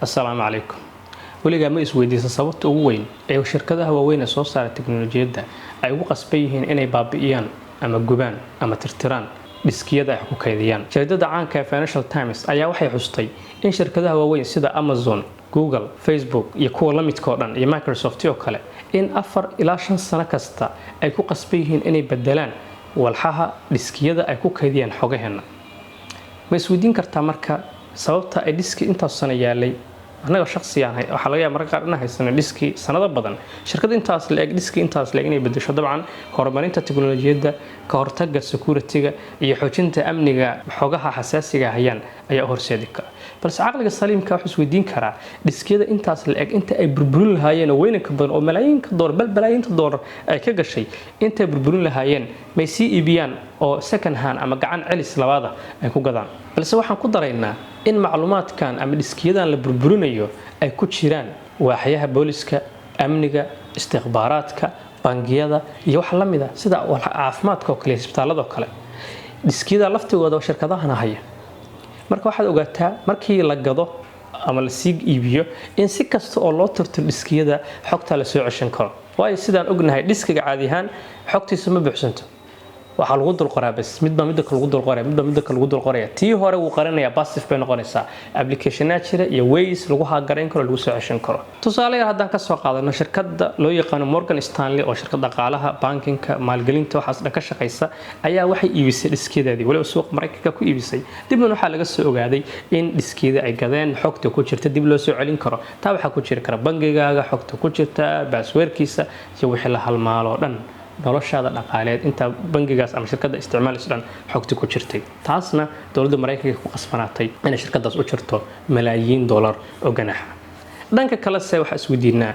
السلام عليكم. weligaa ma isweydiisay sababta ugu weyn ee shirkadaha waaweyn ee soo saara tiknoolajiyadda ay ugu qasban yihiin inay baabi'iyaan ama gubaan ama tirtiraan diskiyada ay ku kaydiyaan? Shirkadda caanka Financial Times ayaa waxay xustay in shirkadaha waaweyn sida Amazon, Google, Facebook iyo kuwa la midka oo dhan iyo Microsoft oo kale in 4 ilaa 5 sano kasta ay ku qasban yihiin inay bedelaan walxaha diskiyada ay ku kaydiyaan xogaheena. Ma isweydiin kartaa marka sababta ay diski intaas sano yaalay anaga shakhsiyan waxa laga yaabaa marka qaar inay haysan diski sanado badan shirkad intaas la eg diski intaas la eg inay bedesho dabcan horumarinta tiknoolajiyadda ka hortagga security-ga iyo xoojinta amniga xogaha xasaasiga hayaan ayaa horseedi kara balse aqliga saliimka wuxuu isweydiin karaa diskiyada intaas la eg inta ay burburin lahaayeen oo weyn ka badan oo malaayiinka dollar ay ka gashay inta ay burburin lahaayeen may si iibiyaan oo second hand ama gacan celis labaada ay ku gadaan balse waxaan ku daraynaa in macluumaadkan ama diskiyadan la burburinayo ay ku jiraan waaxyaha booliska amniga istikhbaaraadka bangiyada iyo wax la mid ah sida caafimaadka oo kale isbitaalada oo kale diskiyada laftigooda shirkadaha haya marka waxaad ogaataa markii la gado ama la sii iibiyo in si kasta oo loo tirtiro diskiyada xogta la soo ceshan karo waayo sidaan ognahay diskiga caadi ahaan xogtiisa ma buuxsanto waxa lagu dul qoraa bas midba lagu dul qoraa tii hore uu qaranaya passive bay noqonaysaa application-a jira iyo ways lagu haagarayn karo lagu soo ceshan karo tusaale yar haddaan ka soo qaadano shirkadda loo yaqaan Morgan Stanley oo shirkad dhaqaalaha bankinka maalgelinta waxaas dhan ka shaqeysa ayaa waxay iibisay diskiyadeedii waliba suuq Mareykanka ku iibisay dibna waxa laga soo ogaaday in diskiyada ay gadeen xogta ku jirta dib loo soo celin karo taa waxa ku jira kara bangigaaga xogta ku jirta passwordkiisa iyo wixii la halmaalo dhan noloshaada dhaqaaleed inta bangigaas ama shirkadda isticmaalayso dhan xogta ku jirtay taasna dawladda Mareykanka ku qasbanaatay inay shirkadaas u jirto malaayiin dollar oo ganax dhanka kale se waxa isweydiinaa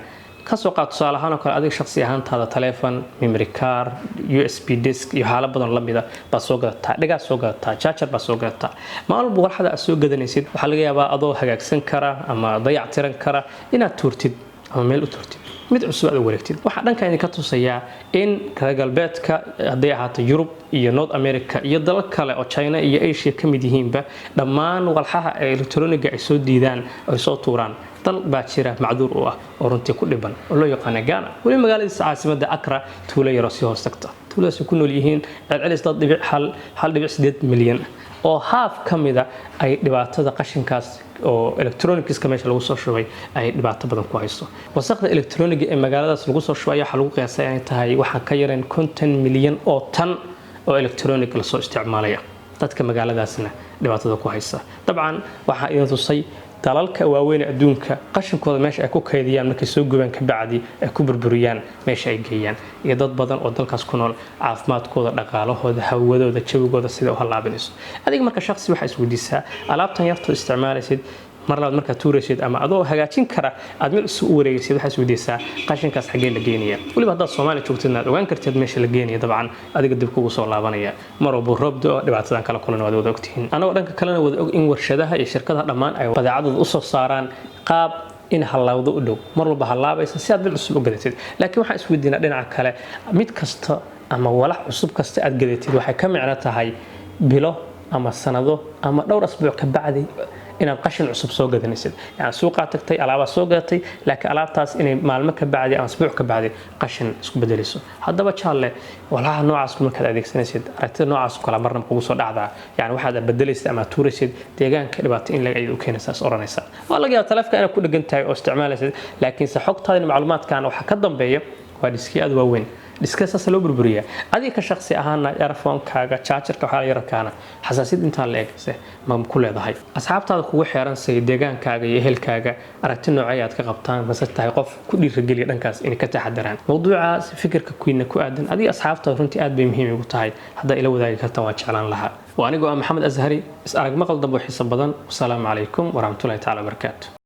ka soo qaad tusaale ahaan oo kale adiga shakhsi ahaantaada telephone memory card USB disk iyo xaalad badan la mid ah baa soo gadataa dhigaa soo gadataa charger baa soo gadataa maalmo warxada aad soo gadanaysid waxa laga yaabaa adoo hagaagsan kara ama dayactiran kara inaad tuurtid ama meel u tuurtid mid cusub aad wareegtid waxa dhanka idin ka tusayaa in reer galbeedka haday ahaato Europe iyo North America iyo dalal kale oo China iyo Asia ka mid yihiinba dhammaan walxaha electronic ay soo diidaan ay soo tuuraan dal baa jira macduur u ah oo runtii ku dhiban oo loo yaqaan Ghana wali magaalada caasimadda Accra tuulo yar oo si hoos tagta tuuladaas ku nool yihiin celcelis dad dhibic 1.8 milyan oo half kamida ay dhibaatada qashinkaas oo electronics meesha lagu soo shubay ay dhibaato badan ku hayso wasaqda electronic ee magaaladaas lagu soo shubay waxa lagu qiyaasay inay tahay waxa ka yareen 50 milyan oo tan oo electronic la soo isticmaalaya dadka magaaladaasna dhibaatada ku haysa dabcan waxa idin tusay dalalka waaweyn adduunka qashinkooda meesha ay ku kaydiyaan markay soo gubaan ka bacdi ay ku burburiyaan meesha ay geeyaan iyo dad badan oo dalkaas ku nool caafimaadkooda dhaqaalahooda hawadooda jawigooda sida u halaabinayso adiga marka shakhsi waxa isweydiisaa alaabtan yarto isticmaalaysid mar labaad marka tuuraysid ama adoo hagaajin kara aad meel isu wareegaysid waxa isweydiisaa qashinkaas xagee la geenaya waliba hadda Soomaaliya joogtid aad ogaan kartid meesha la geenayo dabcan adiga dib kugu soo laabanaya mar walba roobdo dhibaatadan kala kulan wada ogtihiin anagoo dhanka kalena wada og in warshadaha iyo shirkadaha dhammaan ay badeecadooda u soo saaraan qaab in halawdo u dhow mar walba halaabaysa si aad bil cusub u gadatid laakiin waxa isweydiinaa dhinaca kale mid kasta ama walax cusub kasta aad gadatid waxay ka micno tahay bilo ama sanado ama dhowr asbuuc ka bacdi inaad qashin cusub soo gadanaysid yani suuqa tagtay alaaba soo gadatay laakiin alaabtaas inay maalmo ka bacdi ama asbuuc ka bacdi qashin isku bedelayso haddaba jaalle walaha noocaas kuma kala adeegsanaysid aragtida noocaas kala marna kugu soo dhacdaa yani waxaad bedelaysid ama tuuraysid deegaanka dhibaato in laga u keenaysaas oranaysa waa laga yaabaa taleefka inaad ku dhagan tahay oo isticmaalaysid laakiin xogtaada macluumaadkan waxa ka dambeeya waa diskiyada waaweyn diskaas loo burburiyaa adiga ka shakhsi ahaan earphone-kaaga charger-ka waxa la yarkaana xasaasiyad inta la eegaysa ma ku leedahay asxaabtaada kugu xeeran say deegaankaaga iyo ehelkaaga aragti noocay aad ka qabtaan mase tahay qof ku dhiirigeliya dhankaas in ka taxadaraan mawduucaas fikirka kuina ku aadan adiga asxaabtaada runtii aad bay muhiim ugu tahay hadda ila wadaagi kartaan waa jeclaan lahaa waa anigu Maxamed Azhari is arag maqal dambe xiiso badan wassalaamu calaykum wa rahmatullahi ta'ala wa barakaatuh